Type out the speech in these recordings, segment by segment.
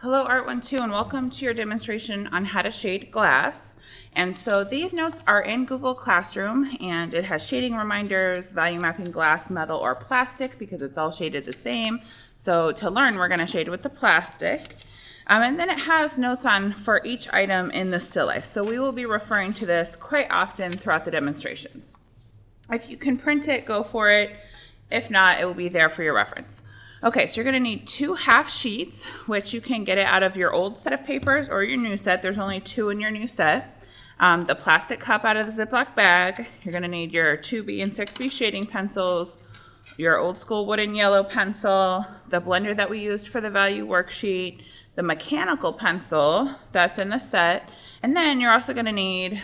Hello Art12 and welcome to your demonstration on how to shade glass. And so these notes are in Google Classroom and it has shading reminders, value mapping glass, metal, or plastic because it's all shaded the same. So to learn, we're going to shade with the plastic. And then it has notes on for each item in the still life. So we will be referring to this quite often throughout the demonstrations. If you can print it, go for it. If not, it will be there for your reference. Okay, so you're going to need 2 half sheets, which you can get it out of your old set of papers or your new set. There's only 2 in your new set. The plastic cup out of the Ziploc bag. You're going to need your 2B and 6B shading pencils, your old school wooden yellow pencil, the blender that we used for the value worksheet, the mechanical pencil that's in the set, and then you're also going to need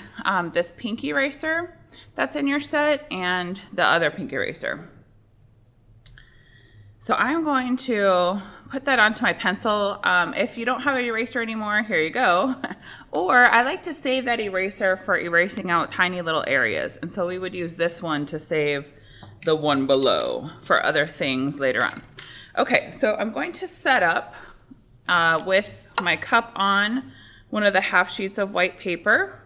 this pink eraser that's in your set and the other pink eraser. So I'm going to put that onto my pencil. If you don't have an eraser anymore, here you go. Or I like to save that eraser for erasing out tiny little areas. And so we would use this one to save the one below for other things later on. Okay, so I'm going to set up with my cup on one of the half sheets of white paper.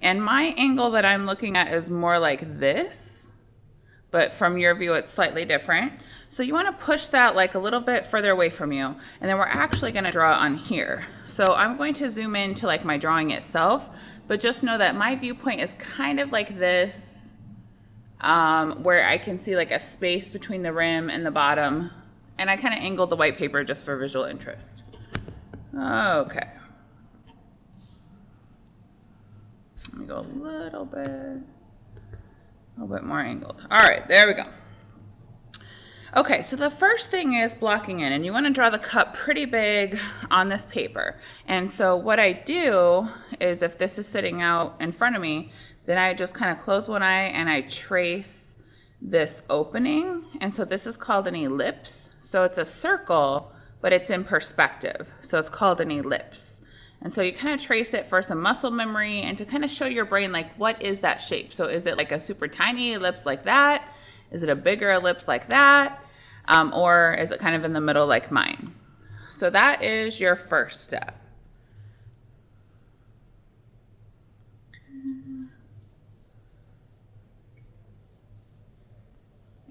And my angle that I'm looking at is more like this. But from your view, it's slightly different. So you want to push that like a little bit further away from you. And then we're actually going to draw on here. So I'm going to zoom in to like my drawing itself. But just know that my viewpoint is kind of like this, where I can see like a space between the rim and the bottom. And I kind of angled the white paper just for visual interest. Okay. Let me go a little bit more angled. All right, there we go. Okay, so the first thing is blocking in, and you want to draw the cup pretty big on this paper. And so what I do is if this is sitting out in front of me, then I just kind of close one eye and I trace this opening. And so this is called an ellipse. So it's a circle, but it's in perspective. So it's called an ellipse. And so you kind of trace it for some muscle memory and to kind of show your brain like what is that shape. So is it like a super tiny ellipse like that? Is it a bigger ellipse like that? Or is it kind of in the middle like mine? So that is your first step.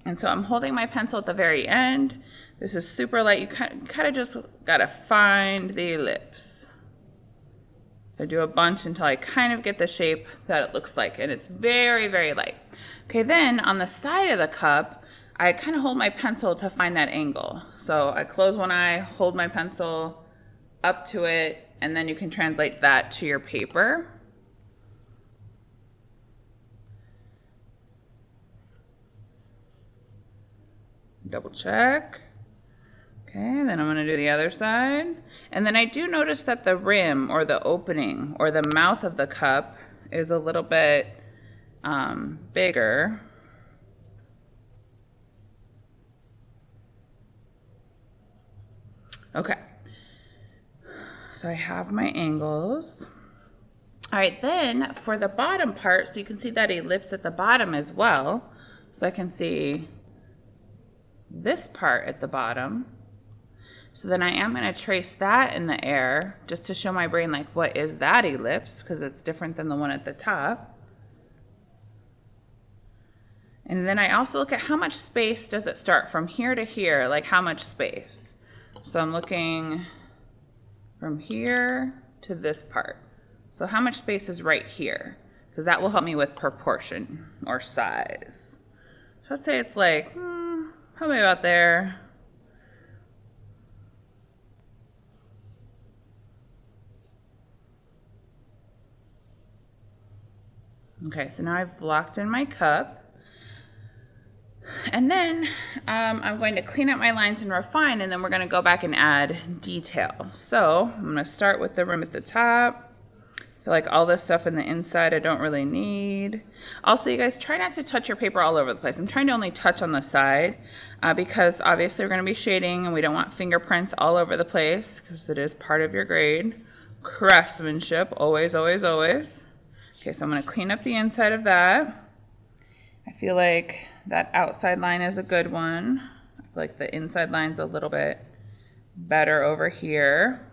And so I'm holding my pencil at the very end. This is super light. You kind of just gotta find the ellipse. So I do a bunch until I kind of get the shape that it looks like, and it's very, very light. Okay, then on the side of the cup, I kind of hold my pencil to find that angle. So I close one eye, hold my pencil up to it, and then you can translate that to your paper. Double check. Okay, then I'm going to do the other side. And then I do notice that the rim or the opening or the mouth of the cup is a little bit bigger. Okay, so I have my angles. All right, then for the bottom part, so you can see that ellipse at the bottom as well. So I can see this part at the bottom. So then I am going to trace that in the air just to show my brain like what is that ellipse because it's different than the one at the top. And then I also look at how much space does it start from here to here, like how much space. So I'm looking from here to this part. So how much space is right here? Because that will help me with proportion or size. So let's say it's like probably about there. Okay, so now I've blocked in my cup. And then I'm going to clean up my lines and refine, and then we're going to go back and add detail. So I'm going to start with the rim at the top. I feel like all this stuff in the inside I don't really need. Also, you guys, try not to touch your paper all over the place. I'm trying to only touch on the side because obviously we're going to be shading and we don't want fingerprints all over the place because it is part of your grade. Craftsmanship, always, always, always. Okay, so I'm going to clean up the inside of that. I feel like that outside line is a good one. I feel like the inside line's a little bit better over here.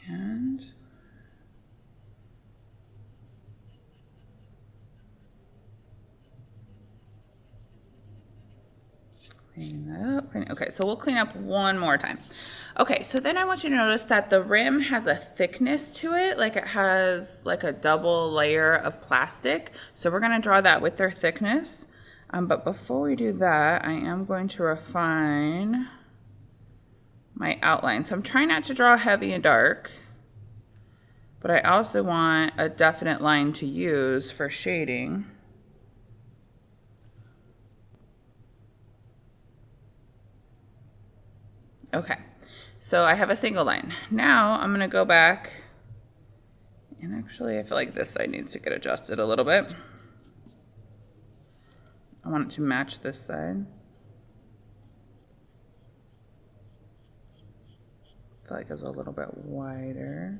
And clean that up. Okay, so we'll clean up one more time. Okay, so then I want you to notice that the rim has a thickness to it, like it has like a double layer of plastic. So we're gonna draw that with their thickness. But before we do that, I am going to refine my outline. So I'm trying not to draw heavy and dark, but I also want a definite line to use for shading. Okay, so I have a single line. Now I'm gonna go back, and actually I feel like this side needs to get adjusted a little bit. I want it to match this side. I feel like it was a little bit wider.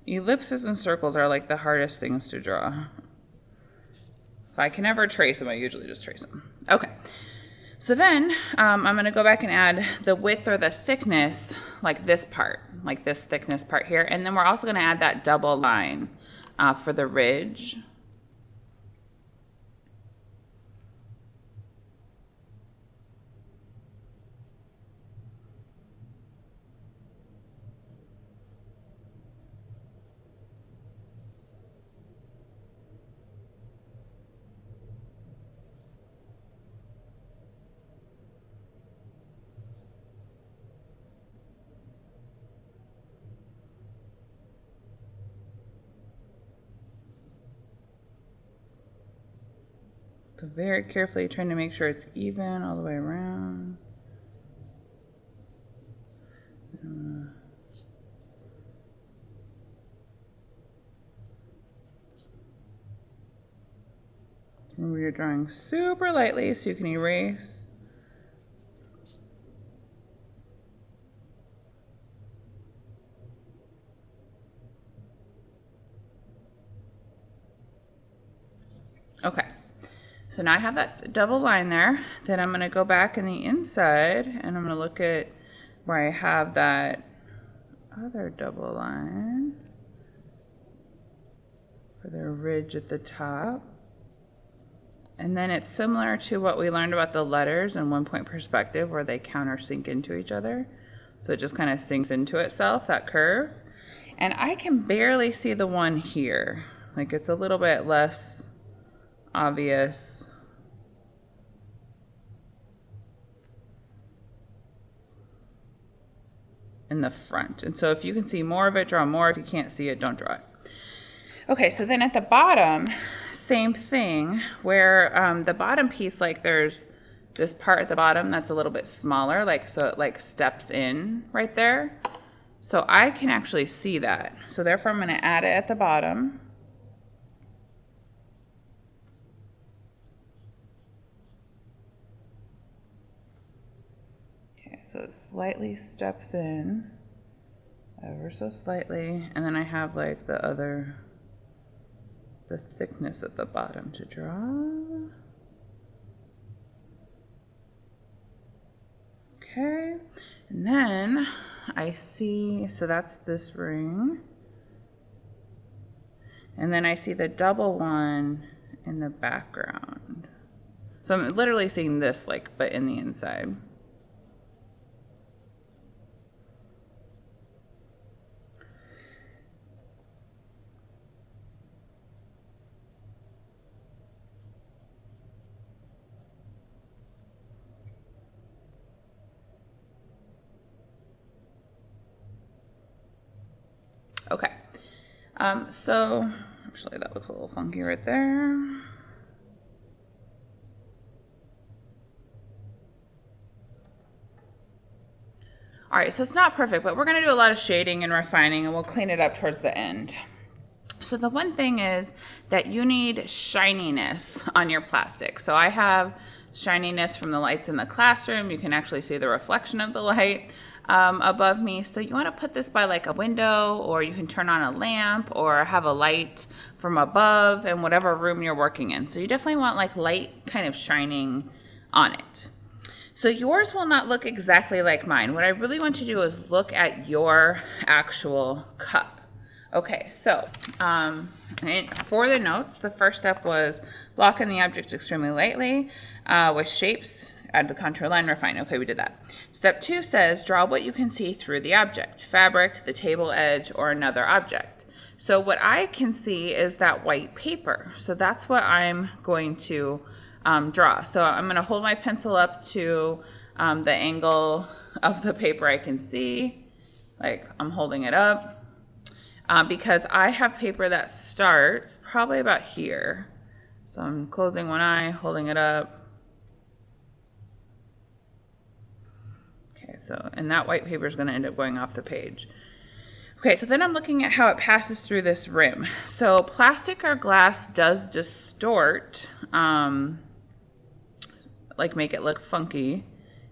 Ellipses and circles are like the hardest things to draw. If I can ever trace them, I usually just trace them. Okay, so then I'm gonna go back and add the width or the thickness, like this part, like this thickness part here. And then we're also gonna add that double line for the ridge. So very carefully trying to make sure it's even all the way around. Remember, you're drawing super lightly so you can erase. Okay, so now I have that double line there. Then I'm gonna go back in the inside and I'm gonna look at where I have that other double line for the ridge at the top. And then it's similar to what we learned about the letters in One Point Perspective, where they countersink into each other. So it just kind of sinks into itself, that curve. And I can barely see the one here. Like, it's a little bit less obvious. In the front. And so if you can see more of it, draw more. If you can't see it, don't draw it. Okay, so then at the bottom, same thing, where the bottom piece, like there's this part at the bottom that's a little bit smaller, like so it like steps in right there. So I can actually see that. So therefore I'm going to add it at the bottom. Okay, so it slightly steps in, ever so slightly, and then I have like the thickness at the bottom to draw. Okay, and then I see, so that's this ring. And then I see the double one in the background. So I'm literally seeing this, like, but in the inside. Okay, so actually that looks a little funky right there. All right, so it's not perfect, but we're gonna do a lot of shading and refining, and we'll clean it up towards the end. So the one thing is that you need shininess on your plastic. So I have shininess from the lights in the classroom. You can actually see the reflection of the light above me. So you want to put this by like a window, or you can turn on a lamp or have a light from above and whatever room you're working in. So you definitely want like light kind of shining on it. So yours will not look exactly like mine. What I really want you to do is look at your actual cup. Okay, so for the notes, the first step was block in the object extremely lightly with shapes, add the contour line, refine. Okay, we did that. Step 2 says draw what you can see through the object, fabric, the table edge, or another object. So what I can see is that white paper. So that's what I'm going to draw. So I'm going to hold my pencil up to the angle of the paper I can see, like I'm holding it up. Because I have paper that starts probably about here. So I'm closing one eye, holding it up. Okay, so, and that white paper is going to end up going off the page. Okay, so then I'm looking at how it passes through this rim. So plastic or glass does distort, like make it look funky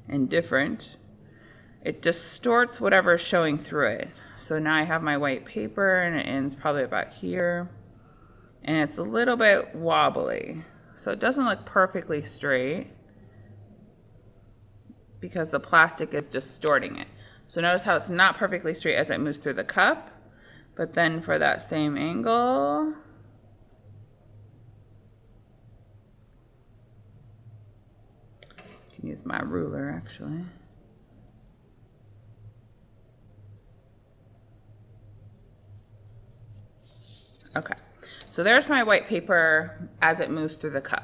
and different. It distorts whatever is showing through it. So now I have my white paper and it ends probably about here. And it's a little bit wobbly. So it doesn't look perfectly straight because the plastic is distorting it. So notice how it's not perfectly straight as it moves through the cup. But then for that same angle, I can use my ruler actually. Okay, so there's my white paper as it moves through the cup.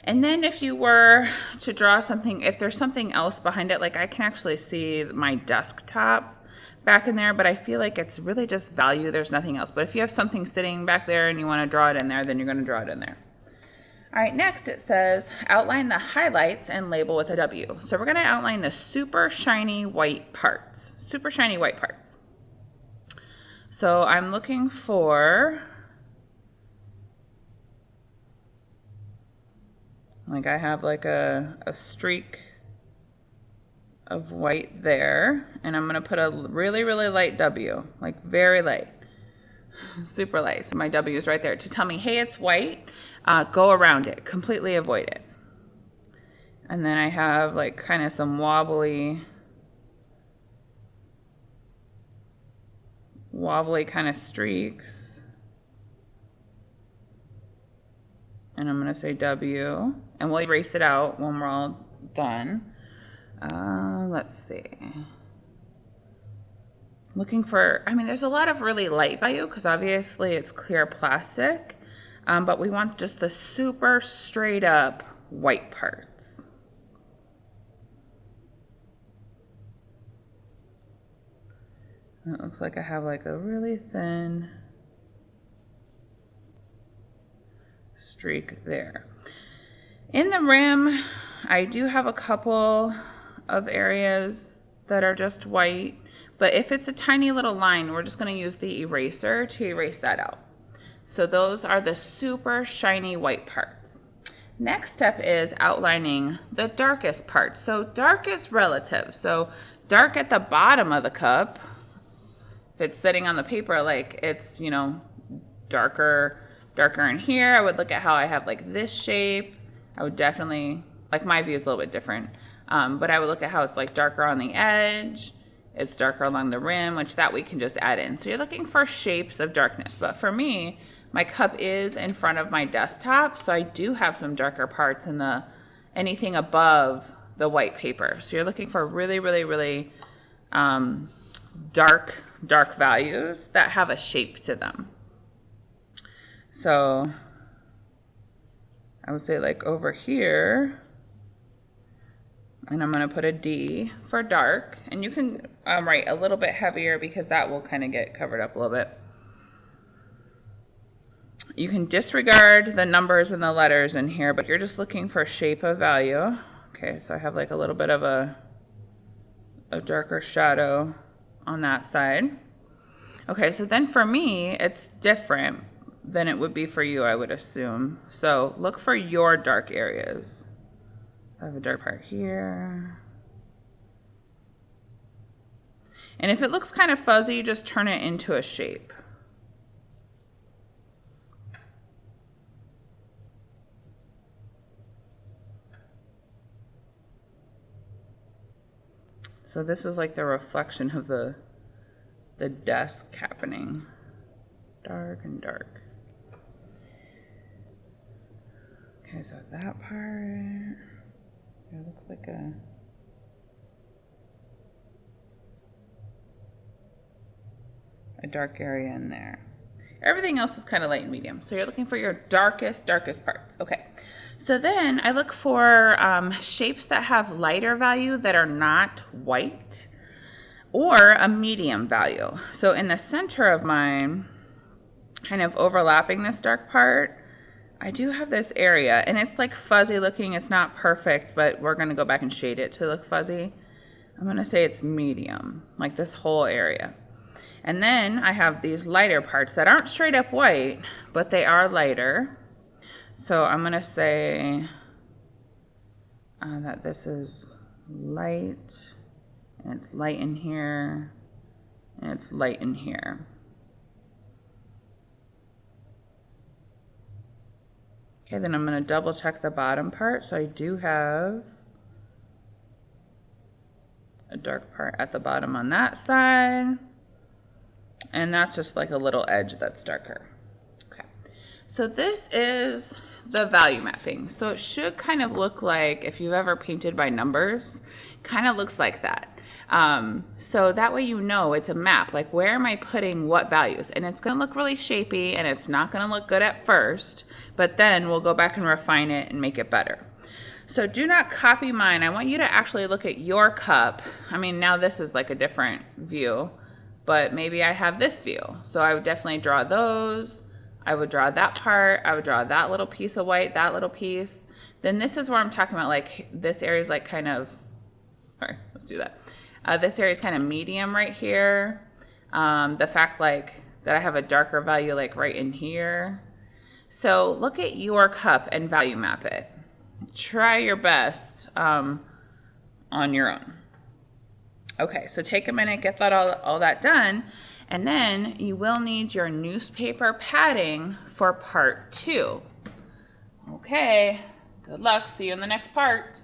And then if you were to draw something, if there's something else behind it, like I can actually see my desktop back in there, but I feel like it's really just value, there's nothing else. But if you have something sitting back there and you want to draw it in there, then you're going to draw it in there. All right, next it says outline the highlights and label with a W. So we're going to outline the super shiny white parts. Super shiny white parts. So I'm looking for, like I have like a streak of white there, and I'm going to put a really, really light W, like very light, super light. So my W is right there to tell me, hey, it's white, go around it, completely avoid it. And then I have like kind of some wobbly kind of streaks. And I'm going to say W, and we'll erase it out when we're all done. Let's see. Looking for, I mean, there's a lot of really light value because obviously it's clear plastic, but we want just the super straight up white parts. It looks like I have like a really thin streak there. In the rim, I do have a couple of areas that are just white, but if it's a tiny little line, we're just going to use the eraser to erase that out. So those are the super shiny white parts. Next step is outlining the darkest part. So dark is relative. So dark at the bottom of the cup, if it's sitting on the paper, like it's, you know, darker in here. I would look at how I have like this shape. I would definitely, like my view is a little bit different, but I would look at how it's like darker on the edge. It's darker along the rim, which that we can just add in. So you're looking for shapes of darkness. But for me, my cup is in front of my desktop, so I do have some darker parts in the anything above the white paper. So you're looking for really, really, really dark values that have a shape to them. So I would say like over here, and I'm going to put a D for dark, and you can write a little bit heavier because that will kind of get covered up a little bit. You can disregard the numbers and the letters in here, but you're just looking for shape of value. Okay, so I have like a little bit of a darker shadow on that side. Okay, so then for me, it's different than it would be for you, I would assume. So look for your dark areas. I have a dark part here. And if it looks kind of fuzzy, just turn it into a shape. So this is like the reflection of the desk happening. Dark and dark. Okay, so that part, it looks like a dark area in there. Everything else is kind of light and medium. So you're looking for your darkest parts. Okay. So then I look for shapes that have lighter value that are not white, or a medium value. So in the center of mine, kind of overlapping this dark part, I do have this area, and it's like fuzzy looking. It's not perfect, but we're going to go back and shade it to look fuzzy. I'm going to say it's medium, like this whole area. And then I have these lighter parts that aren't straight up white, but they are lighter. So I'm going to say that this is light, and it's light in here, and it's light in here. Okay, then I'm going to double check the bottom part. So I do have a dark part at the bottom on that side. And that's just like a little edge that's darker. Okay, so this is the value mapping. So it should kind of look like, if you've ever painted by numbers, kind of looks like that. So that way you know it's a map, like where am I putting what values? And it's going to look really shapy, and it's not going to look good at first, but then we'll go back and refine it and make it better. So do not copy mine. I want you to actually look at your cup. I mean, now this is like a different view, but maybe I have this view. So I would definitely draw those. I would draw that part. I would draw that little piece of white, that little piece. Then this is where I'm talking about, like this area is like kind of, sorry, let's do that. This area is kind of medium right here. The fact like that I have a darker value like right in here. So look at your cup and value map it. Try your best on your own. Okay, so take a minute, get that all that done, and then you will need your newspaper padding for part 2. Okay, good luck. See you in the next part.